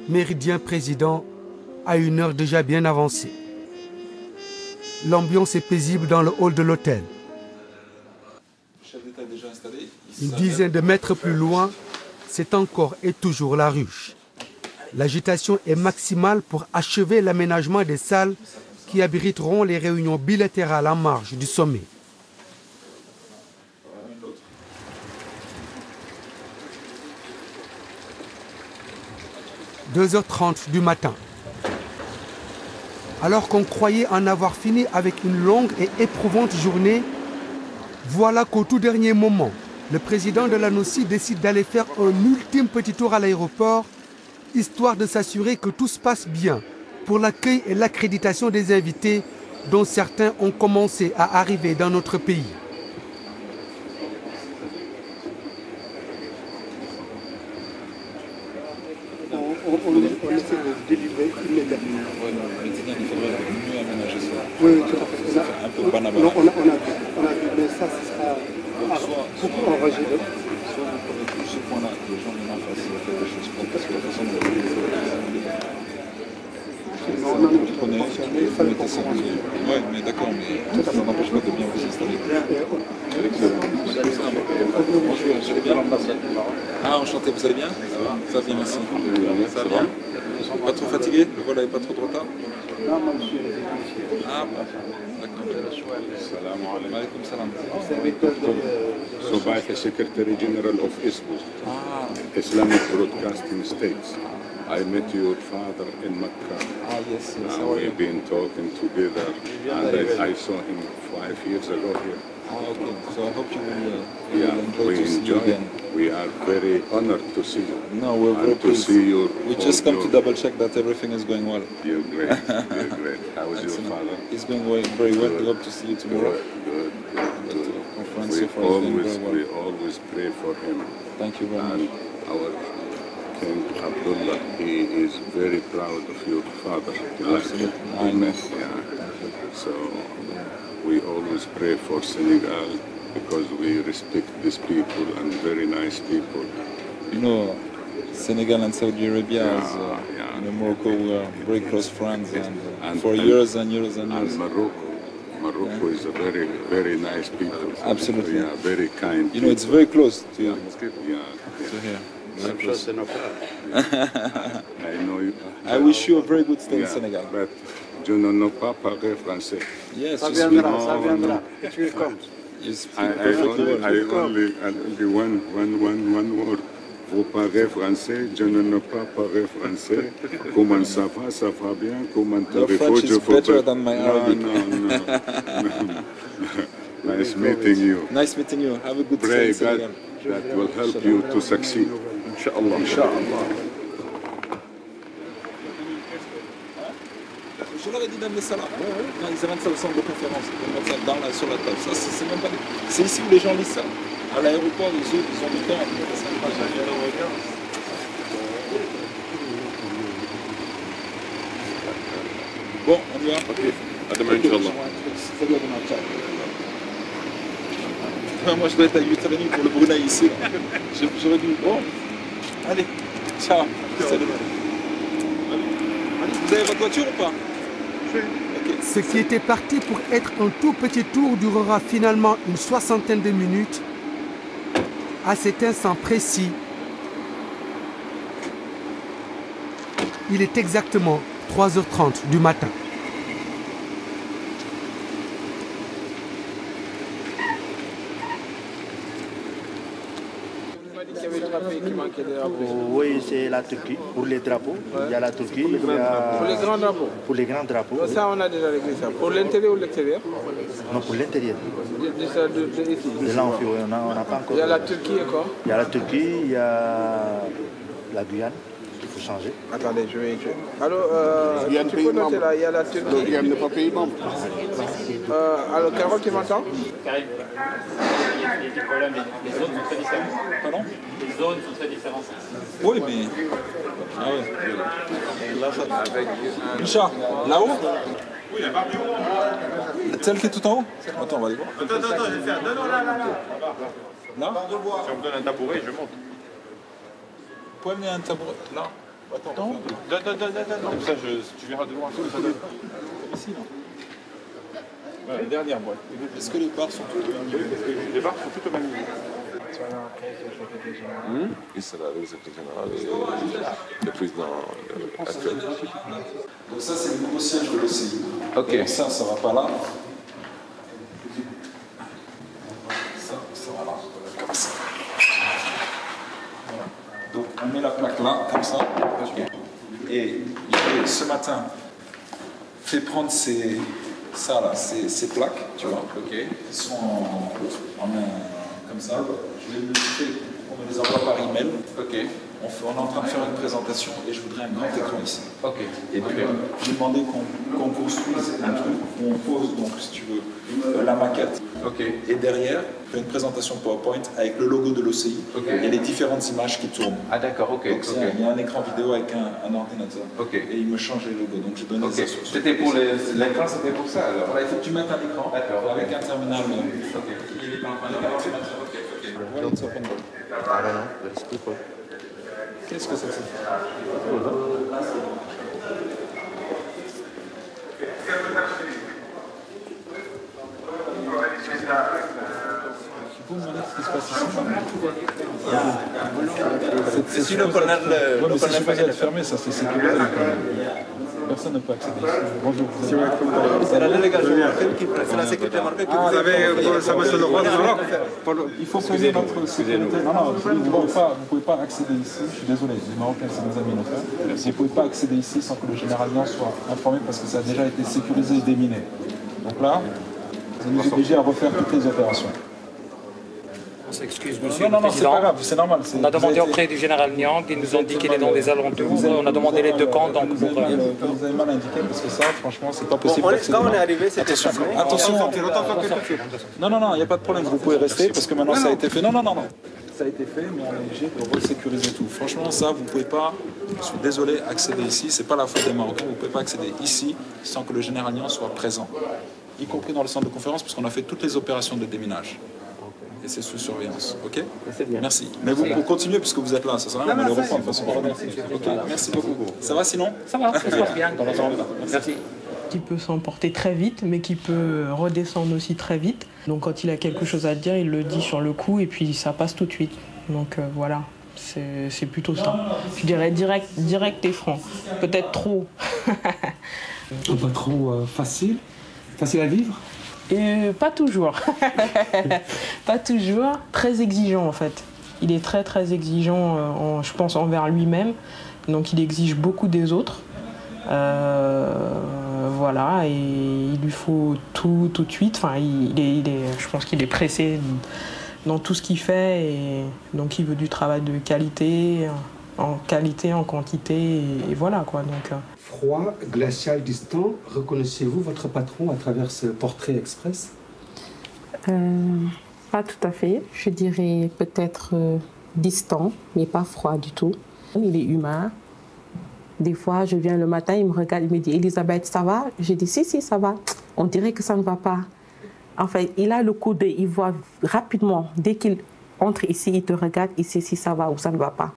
Méridien Président, à une heure déjà bien avancée. L'ambiance est paisible dans le hall de l'hôtel. Une dizaine de mètres plus loin, c'est encore et toujours la ruche. L'agitation est maximale pour achever l'aménagement des salles qui abriteront les réunions bilatérales en marge du sommet. « 2h30 du matin. Alors qu'on croyait en avoir fini avec une longue et éprouvante journée, voilà qu'au tout dernier moment, le président de la NOCI décide d'aller faire un ultime petit tour à l'aéroport, histoire de s'assurer que tout se passe bien pour l'accueil et l'accréditation des invités dont certains ont commencé à arriver dans notre pays. On essaie de délivrer immédiatement. Oui, mais il faudrait mieux aménager ça. Oui, tout à fait. Ça fait un peu banal. On a vu, mais ça, ce sera beaucoup enragé. Soit vous prenez tout ce point-là, les gens viennent en face, il y a quelque chose pour parce que la façon dont vous prenez, vous mettez ça. Oui, mais d'accord, mais ça n'empêche pas de bien vous installer. Bonjour, vous allez bien? Ah, enchanté, vous allez bien? Ça va bien, merci. Ça va bien? Pas trop fatigué? Le vol n'avait pas trop de retard? Non, moi, je suis ici. Ah, bon. D'accord. Salam alaikum salam. So by the Secretary General of ISBO, Islamic Broadcasting States. I met your father in Mecca. Ah, yes, yes. We've been talking together, and I saw him 5 years ago here. Ah, okay. So I hope you will We enjoy to see you again. We are very honored to see you. No, we're very And to pleased. see you. We just come to double check that everything is going well. You're great. You're great. How is your father? It's going very well. We hope to see you tomorrow. Good. The conference so far is going very well. We always pray for him. Thank you very And much. our King Abdullah, he is very proud of your father. Absolutely. I know. Yeah. So we always pray for Senegal because we respect these people and very nice people. You know, Senegal and Saudi Arabia, in Morocco, we are very close friends, and for years and years and years. And Morocco is a very, very nice people. Absolutely. Yeah, very kind. You know, it's very close to Yeah. here. Very close. I know you. I wish you a very good stay in Yeah, Senegal. but je ne pas parler français. Yes, Ça you viendra, speak, ça viendra. It will come. you speak I perfectly well. only one word. Vous parlez français, je ne pas parler français. Comment ça va bien, comment Your French is better than my Arabic. No. Nice meeting you. Nice meeting you. Have a good stay Pray in God Senegal. that will help you to succeed. Inshallah. Inshallah. Je leur ai dit d'amener ça là. Non, ils amènent ça au centre de conférence. Ils vont mettre ça sur la table. Ça, c'est même pas... C'est ici où les gens lisent ça. À l'aéroport, les autres, ils ont du temps. Bon, on y va. À demain, Inch'Allah. Moi, je dois être à 8h30 pour le Brunei ici. J'aurais dû... Bon, allez, ciao. Salut. Vous avez votre voiture ou pas? Ce qui était parti pour être un tout petit tour durera finalement une soixantaine de minutes. À cet instant précis, il est exactement 3h30 du matin. Oui, c'est la Turquie. Pour les drapeaux, il y a la Turquie. Il y a... Pour les grands drapeaux. Pour les grands drapeaux. Ça, on a déjà réglé ça. Pour l'intérieur ou l'extérieur? Non, pour l'intérieur. Ici. De là, on n'a pas encore. Il y a la Turquie et quoi? Il y a la Turquie, il y a la Guyane. Il faut changer. Attendez, je vais écrire. Alors, tu peux noter là, il y a la Turquie. Il y a pas pays membre. Alors, Carole, tu m'entends? Karim, il y a des problèmes, les zones sont très différentes. Pardon? Les zones sont très différentes. Oui, mais... Ah ouais. Là, ça... Richard, là-haut? Oui, la barre du haut. Celle qui est tout en haut? Attends, on va aller voir. Attends, je vais faire. Non, là. Là? Si on me donne un tabouret, je monte. Vous pouvez amener un tabouret? Là? Attends, donne. Comme ça, tu verras de loin ce que ça donne. Ici, là. Voilà, la dernière boîte. Est-ce que les barres sont toutes au même niveau? Les barres sont toutes au même niveau. Il sera le secrétaire général et le président actuel. Donc ça, c'est le nouveau siège de l'OCI. Ok. Donc ça va pas là. Ça va là. Comme ça. Voilà. Donc on met la plaque là, comme ça. Okay. Et ce matin, fait prendre ces plaques, tu vois, qui sont en comme ça. Je vais on me les envoie par email. Ok. On est en train de faire une présentation et je voudrais un grand écran ici. Ok. Et puis, j'ai demandé qu'on construise un truc où on pose, donc, si tu veux, la maquette. Ok. Et derrière, on fait une présentation PowerPoint avec le logo de l'OCI et les différentes images qui tournent. Ah d'accord, ok. Donc, il y a un écran vidéo avec un ordinateur. Ok. Et il me change les logos. Donc, j'ai donné ça sur C'était pour l'écran, c'était pour ça alors. Voilà, il faut que tu mettes un écran avec un terminal. Ok. Il est pas en train de Qu'est-ce que c'est que ça? Vous me demandez ce qui se passe ici. C'est si le colonel. Oui, mais c'est supposé être fermé, ça, c'est sécurisé. Personne ne peut accéder ici. Bonjour. C'est la délégation qui c'est la sécurité marocaine qui vous avez ça me le droit de Il faut poser notre sécurité. Non, vous ne pouvez pas accéder ici. Je suis désolé, les Marocains, c'est mes amis, nos frères. Vous ne pouvez pas accéder ici sans que le général Nian soit informé parce que ça a déjà été sécurisé et déminé. Donc là, vous nous obligez à refaire toutes les opérations. On s'excuse, monsieur le Président. Non, c'est pas grave, c'est normal. On a demandé auprès du général Niang, ils nous ont dit qu'il est dans les alentours. On a demandé les deux camps, donc pour... Vous avez mal indiqué parce que ça, franchement, c'est pas possible. Quand on est arrivé, c'était attention. Non, il n'y a pas de problème, vous pouvez rester parce que maintenant ça a été fait. Non. Ça a été fait, mais on est obligé de resécuriser tout. Franchement, ça, vous ne pouvez pas, je suis désolé, accéder ici. Ce n'est pas la faute des Marocains, vous ne pouvez pas accéder ici sans que le général Niang soit présent, y compris dans le centre de conférence, puisqu'on a fait toutes les opérations de déminage. Et c'est sous surveillance, ok? Merci. Mais vous, pour continuer, puisque vous êtes là, ça sert à rien, on va le reprendre de toute façon. Ok, merci beaucoup. Ça va sinon? Ça va, ça se passe bien dans l'ensemble. Merci. Qui peut s'emporter très vite, mais qui peut redescendre aussi très vite. Donc quand il a quelque chose à dire, il le dit sur le coup et puis ça passe tout de suite. Donc voilà, c'est plutôt ça. Je dirais direct et franc. Peut-être trop. Pas trop facile à vivre? Pas toujours. Pas toujours. Très exigeant en fait. Il est très exigeant, je pense, envers lui-même. Donc il exige beaucoup des autres. Voilà, et il lui faut tout de suite. Enfin, je pense qu'il est pressé dans tout ce qu'il fait. Et donc il veut du travail de qualité, en quantité. Et voilà quoi. Donc, Froid, glacial, distant, reconnaissez-vous votre patron à travers ce portrait express? Pas tout à fait. Je dirais peut-être distant, mais pas froid du tout. Il est humain. Des fois, je viens le matin, il me regarde, il me dit « Elisabeth, ça va ?» Je dis « Si, ça va. » On dirait que ça ne va pas. Enfin, il a le coup d'œil, il voit rapidement. Dès qu'il entre ici, il te regarde, il sait si ça va ou ça ne va pas.